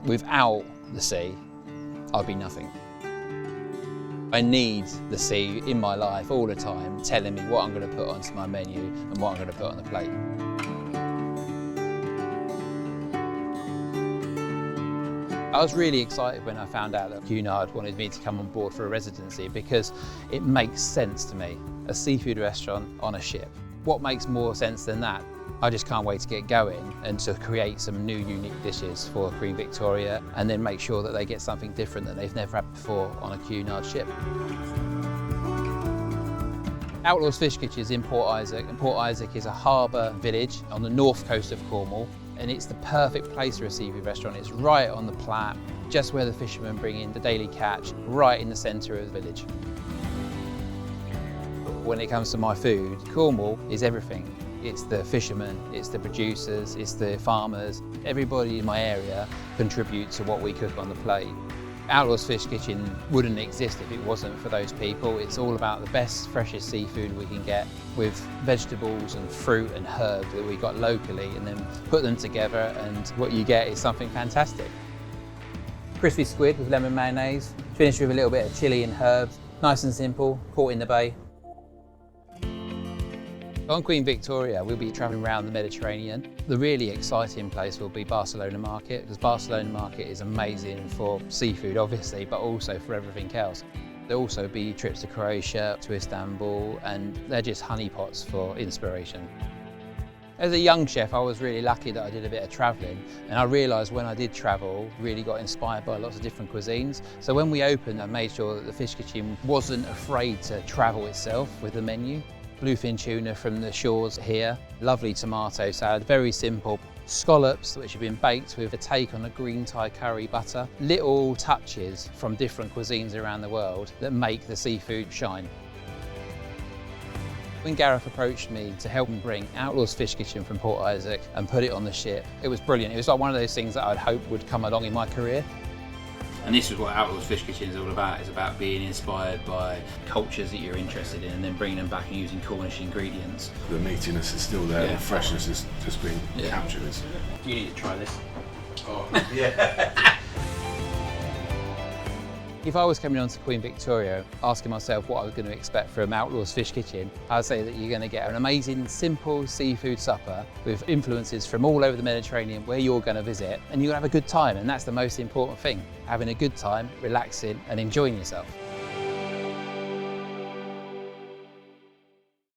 Without the sea, I'd be nothing. I need the sea in my life all the time, telling me what I'm going to put onto my menu and what I'm going to put on the plate. I was really excited when I found out that Cunard wanted me to come on board for a residency because it makes sense to me. A seafood restaurant on a ship. What makes more sense than that? I just can't wait to get going and to create some new unique dishes for Queen Victoria and then make sure that they get something different that they've never had before on a Cunard ship. Outlaw's Fish Kitchen is in Port Isaac, and Port Isaac is a harbour village on the north coast of Cornwall, and it's the perfect place for a seafood restaurant. It's right on the Platte, just where the fishermen bring in the daily catch, right in the centre of the village. When it comes to my food, Cornwall is everything. It's the fishermen, it's the producers, it's the farmers. Everybody in my area contributes to what we cook on the plate. Outlaw's Fish Kitchen wouldn't exist if it wasn't for those people. It's all about the best, freshest seafood we can get with vegetables and fruit and herbs that we got locally, and then put them together, and what you get is something fantastic. Crispy squid with lemon mayonnaise, finished with a little bit of chilli and herbs. Nice and simple, caught in the bay. On Queen Victoria, we'll be travelling around the Mediterranean. The really exciting place will be Barcelona Market, because Barcelona Market is amazing for seafood, obviously, but also for everything else. There'll also be trips to Croatia, to Istanbul, and they're just honeypots for inspiration. As a young chef, I was really lucky that I did a bit of travelling, and I realised when I did travel, really got inspired by lots of different cuisines. So when we opened, I made sure that the fish kitchen wasn't afraid to travel itself with the menu. Bluefin tuna from the shores here, lovely tomato salad, very simple. Scallops which have been baked with a take on a green Thai curry butter. Little touches from different cuisines around the world that make the seafood shine. When Gareth approached me to help him bring Outlaw's Fish Kitchen from Port Isaac and put it on the ship, it was brilliant. It was like one of those things that I'd hoped would come along in my career. And this is what Outlaw's Fish Kitchen is all about. It's about being inspired by cultures that you're interested in and then bringing them back and using Cornish ingredients. The meatiness is still there, the freshness is just being captured. You need to try this. Oh, yeah. If I was coming on to Queen Victoria, asking myself what I was going to expect from Outlaw's Fish Kitchen, I'd say that you're going to get an amazing, simple seafood supper with influences from all over the Mediterranean where you're going to visit, and you're going to have a good time, and that's the most important thing. Having a good time, relaxing and enjoying yourself.